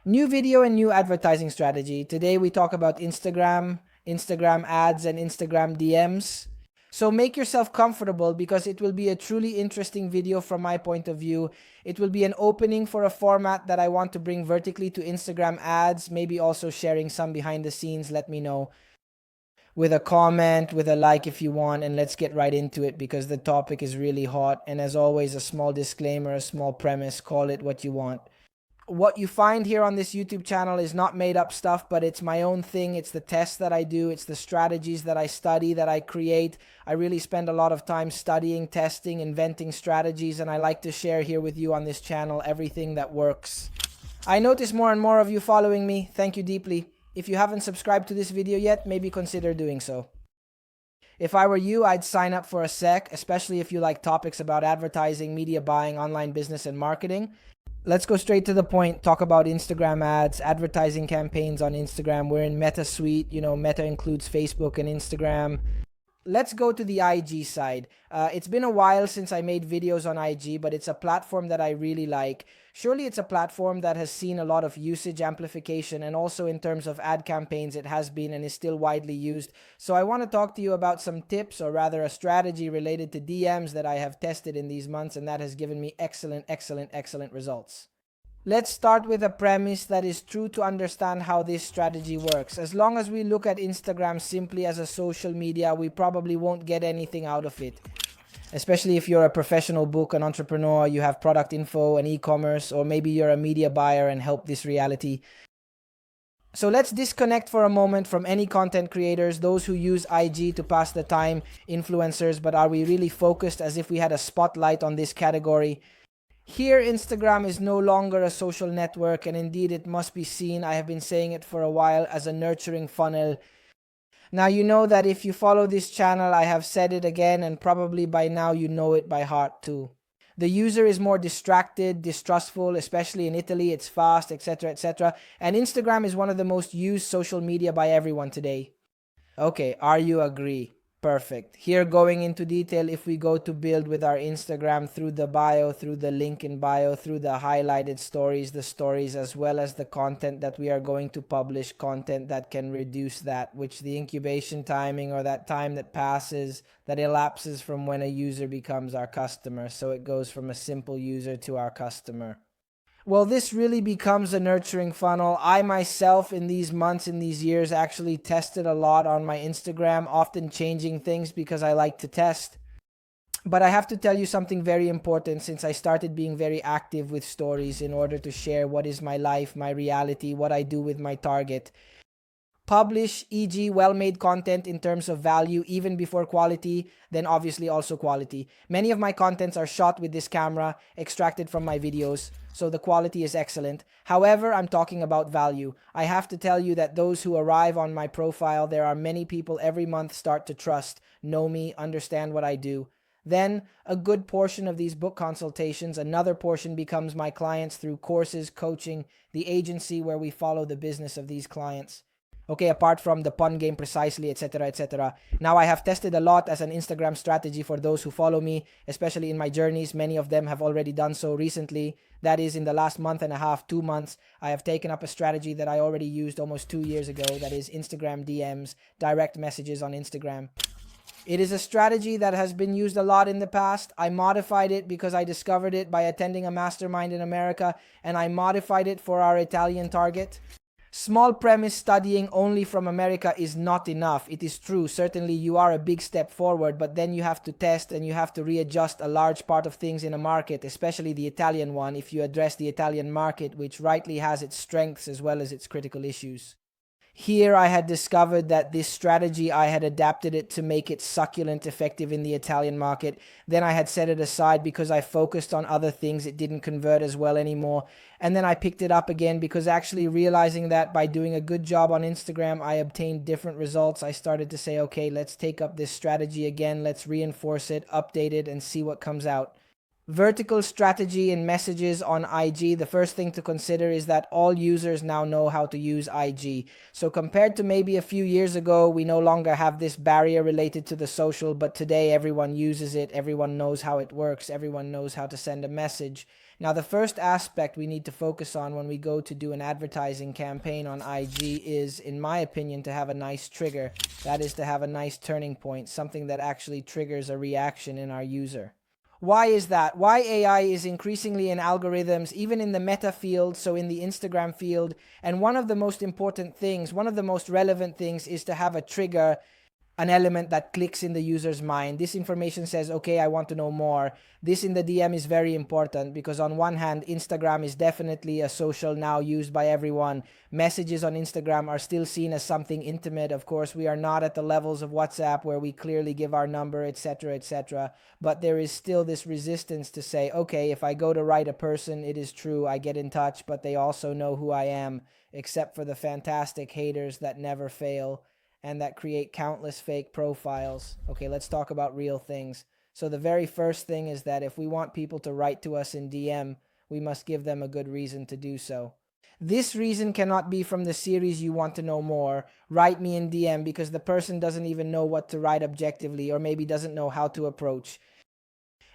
New video and new advertising strategy. Today we talk about Instagram, Instagram ads, and Instagram DMs. So make yourself comfortable because it will be a truly interesting video from my point of view. It will be an opening for a format that I want to bring vertically to Instagram ads, maybe also sharing some behind the scenes. Let me know with a comment, with a like if you want, and let's get right into it because the topic is really hot. And as always, a small disclaimer, a small premise, call it what you want. What you find here on this YouTube channel is not made up stuff, but it's my own thing. It's the tests that I do. It's the strategies that I study, that I create. I really spend a lot of time studying, testing, inventing strategies, and I like to share here with you on this channel everything that works. I notice more and more of you following me. Thank you deeply. If you haven't subscribed to this video yet, maybe consider doing so. If I were you, I'd sign up for a SEC, especially if you like topics about advertising, media buying, online business, and marketing. Let's go straight to the point, talk about Instagram ads, advertising campaigns on Instagram. We're in Meta Suite. Meta includes Facebook and Instagram. Let's go to the IG side. It's been a while since I made videos on IG, but it's a platform that I really like. Surely it's a platform that has seen a lot of usage amplification, and also in terms of ad campaigns, it has been and is still widely used. So I want to talk to you about some tips, or rather a strategy related to DMs that I have tested in these months, and that has given me excellent results. Let's start with a premise that is true to understand how this strategy works. As long as we look at Instagram simply as a social media, we probably won't get anything out of it. Especially if you're a professional book, an entrepreneur, you have product info and e-commerce, or maybe you're a media buyer and help this reality. So let's disconnect for a moment from any content creators, those who use IG to pass the time, influencers, but are we really focused as if we had a spotlight on this category? Here, Instagram is no longer a social network, and indeed it must be seen, I have been saying it for a while, as a nurturing funnel. Now you know that if you follow this channel, I have said it again, and probably by now you know it by heart too. The user is more distracted, distrustful, especially in Italy, it's fast, etc. And Instagram is one of the most used social media by everyone today. Okay, are you agree? Perfect. Here, going into detail, if we go to build with our Instagram, through the bio, through the link in bio, through the highlighted stories, the stories, as well as the content that we are going to publish, content that can reduce that, which the incubation timing, or that time that passes, that elapses from when a user becomes our customer. So it goes from a simple user to our customer. Well, this really becomes a nurturing funnel. I myself, in these months, in these years, actually tested a lot on my Instagram, often changing things because I like to test. But I have to tell you something very important, since I started being very active with stories in order to share what is my life, my reality, what I do with my target. Publish, e.g. well-made content in terms of value, even before quality, then obviously also quality. Many of my contents are shot with this camera, extracted from my videos, so the quality is excellent. However, I'm talking about value. I have to tell you that those who arrive on my profile, there are many people every month start to trust, know me, understand what I do. Then, a good portion of these book consultations, another portion becomes my clients through courses, coaching, the agency where we follow the business of these clients. Okay, apart from the pun game precisely, etc. Now I have tested a lot as an Instagram strategy for those who follow me, especially in my journeys. Many of them have already done so recently. That is, in the last month and a half, 2 months, I have taken up a strategy that I already used almost 2 years ago. That is Instagram DMs, direct messages on Instagram. It is a strategy that has been used a lot in the past. I modified it because I discovered it by attending a mastermind in America, and I modified it for our Italian target. Small premise, studying only from America is not enough. It is true, certainly you are a big step forward, but then you have to test and you have to readjust a large part of things in a market, especially the Italian one, if you address the Italian market, which rightly has its strengths as well as its critical issues. Here I had discovered that this strategy, I had adapted it to make it succulent, effective in the Italian market. Then I had set it aside because I focused on other things. It didn't convert as well anymore. And then I picked it up again because actually realizing that by doing a good job on Instagram, I obtained different results. I started to say, okay, let's take up this strategy again. Let's reinforce it, update it, and see what comes out. Vertical strategy in messages on IG. The first thing to consider is that all users now know how to use IG. So compared to maybe a few years ago, we no longer have this barrier related to the social, but today everyone uses it, everyone knows how it works, everyone knows how to send a message. Now, the first aspect we need to focus on when we go to do an advertising campaign on IG is, in my opinion, to have a nice trigger. That is to have a nice turning point, something that actually triggers a reaction in our user. Why is that? Why AI is increasingly in algorithms, even in the meta field, so in the Instagram field. And one of the most important things, one of the most relevant things is to have a trigger, an element that clicks in the user's mind. This information says, okay, I want to know more. This in the DM is very important because on one hand, Instagram is definitely a social now used by everyone. Messages on Instagram are still seen as something intimate. Of course, we are not at the levels of WhatsApp where we clearly give our number, etc., etc. But there is still this resistance to say, okay, if I go to write a person, it is true, I get in touch, but they also know who I am, except for the fantastic haters that never fail and that create countless fake profiles. Okay, let's talk about real things. So the very first thing is that if we want people to write to us in DM, we must give them a good reason to do so. This reason cannot be from the series you want to know more, write me in DM, because the person doesn't even know what to write objectively or maybe doesn't know how to approach.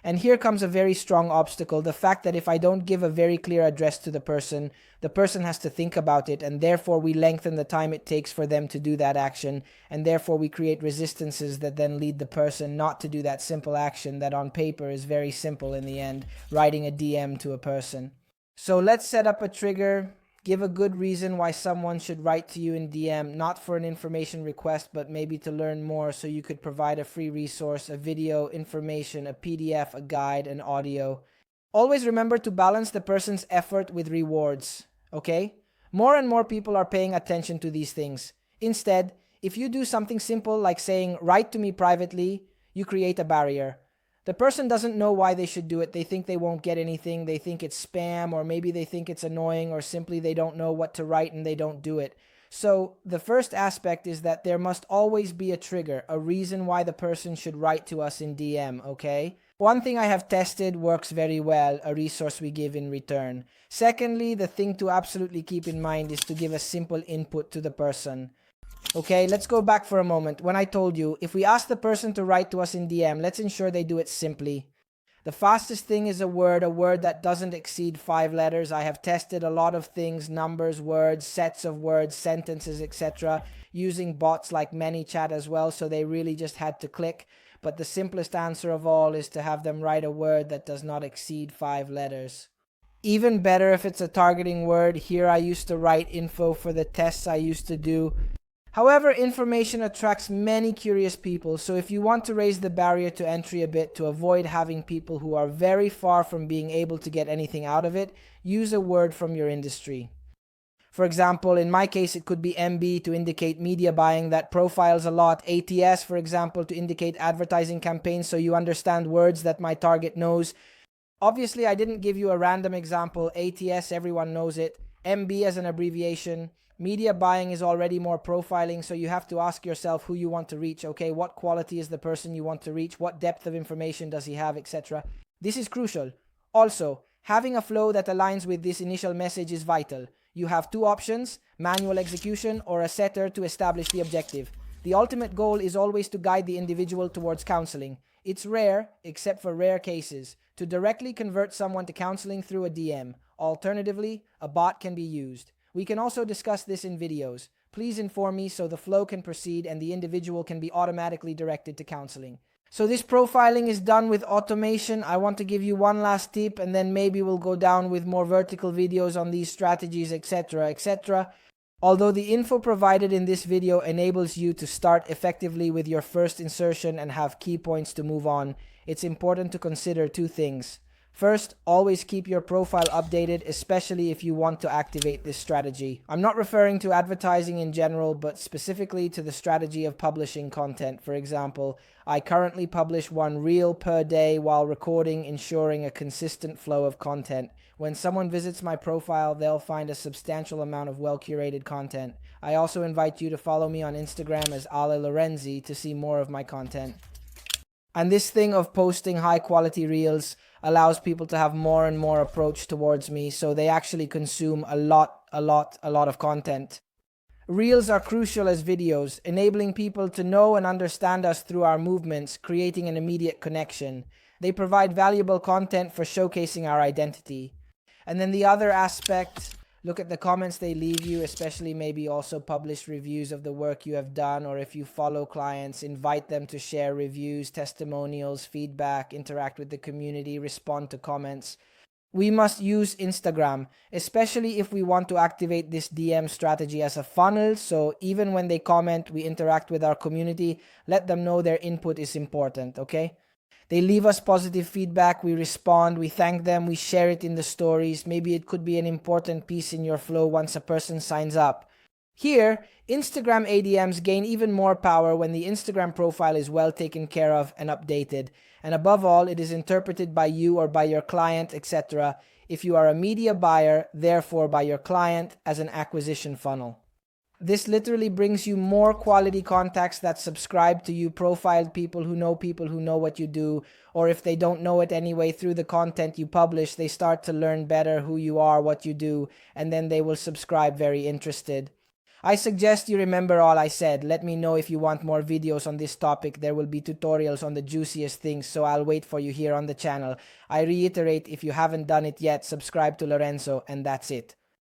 And here comes a very strong obstacle, the fact that if I don't give a very clear address to the person has to think about it, and therefore we lengthen the time it takes for them to do that action, and therefore we create resistances that then lead the person not to do that simple action that on paper is very simple in the end, writing a DM to a person. So let's set up a trigger. Give a good reason why someone should write to you in DM, not for an information request, but maybe to learn more, so you could provide a free resource, a video, information, a PDF, a guide, an audio. Always remember to balance the person's effort with rewards, okay? More and more people are paying attention to these things. Instead, if you do something simple like saying, write to me privately, you create a barrier. The person doesn't know why they should do it. They think they won't get anything. They think it's spam, or maybe they think it's annoying, or simply they don't know what to write and they don't do it. So the first aspect is that there must always be a trigger, a reason why the person should write to us in DM, okay? One thing I have tested works very well, a resource we give in return. Secondly, the thing to absolutely keep in mind is to give a simple input to the person. Okay, let's go back for a moment. When I told you, if we ask the person to write to us in DM, let's ensure they do it simply. The fastest thing is a word that doesn't exceed 5 letters. I have tested a lot of things, numbers, words, sets of words, sentences, etc., using bots like ManyChat as well, so they really just had to click. But the simplest answer of all is to have them write a word that does not exceed 5 letters. Even better if it's a targeting word. Here I used to write info for the tests I used to do. However, information attracts many curious people, so if you want to raise the barrier to entry a bit to avoid having people who are very far from being able to get anything out of it, use a word from your industry. For example, in my case, it could be MB to indicate media buying that profiles a lot, ATS, for example, to indicate advertising campaigns, so you understand words that my target knows. Obviously, I didn't give you a random example. ATS, everyone knows it. MB as an abbreviation. Media buying is already more profiling, so you have to ask yourself who you want to reach, okay? What quality is the person you want to reach? What depth of information does he have, etc.? This is crucial. Also, having a flow that aligns with this initial message is vital. You have 2 options, manual execution or a setter to establish the objective. The ultimate goal is always to guide the individual towards counseling. It's rare, except for rare cases, to directly convert someone to counseling through a DM. Alternatively, a bot can be used. We can also discuss this in videos. Please inform me so the flow can proceed and the individual can be automatically directed to counseling. So this profiling is done with automation. I want to give you one last tip, and then maybe we'll go down with more vertical videos on these strategies, etc., etc. Although the info provided in this video enables you to start effectively with your first insertion and have key points to move on, it's important to consider 2 things. First, always keep your profile updated, especially if you want to activate this strategy. I'm not referring to advertising in general, but specifically to the strategy of publishing content. For example, I currently publish 1 reel per day while recording, ensuring a consistent flow of content. When someone visits my profile, they'll find a substantial amount of well-curated content. I also invite you to follow me on Instagram as Ale Lorenzi to see more of my content. And this thing of posting high quality reels allows people to have more and more approach towards me, so they actually consume a lot of content. Reels are crucial as videos, enabling people to know and understand us through our movements, creating an immediate connection. They provide valuable content for showcasing our identity. And then the other aspect, look at the comments they leave you, especially maybe also publish reviews of the work you have done, or if you follow clients, invite them to share reviews, testimonials, feedback, interact with the community, respond to comments. We must use Instagram, especially if we want to activate this DM strategy as a funnel. So even when they comment, we interact with our community, let them know their input is important, okay? They leave us positive feedback, we respond, we thank them, we share it in the stories. Maybe it could be an important piece in your flow once a person signs up. Here, Instagram ADMs gain even more power when the Instagram profile is well taken care of and updated. And above all, it is interpreted by you or by your client, etc. If you are a media buyer, therefore by your client as an acquisition funnel. This literally brings you more quality contacts that subscribe to you, profiled people who know what you do, or if they don't know it anyway, through the content you publish, they start to learn better who you are, what you do, and then they will subscribe very interested. I suggest you remember all I said. Let me know if you want more videos on this topic. There will be tutorials on the juiciest things, so I'll wait for you here on the channel. I reiterate, if you haven't done it yet, subscribe to Lorenzo, and that's it.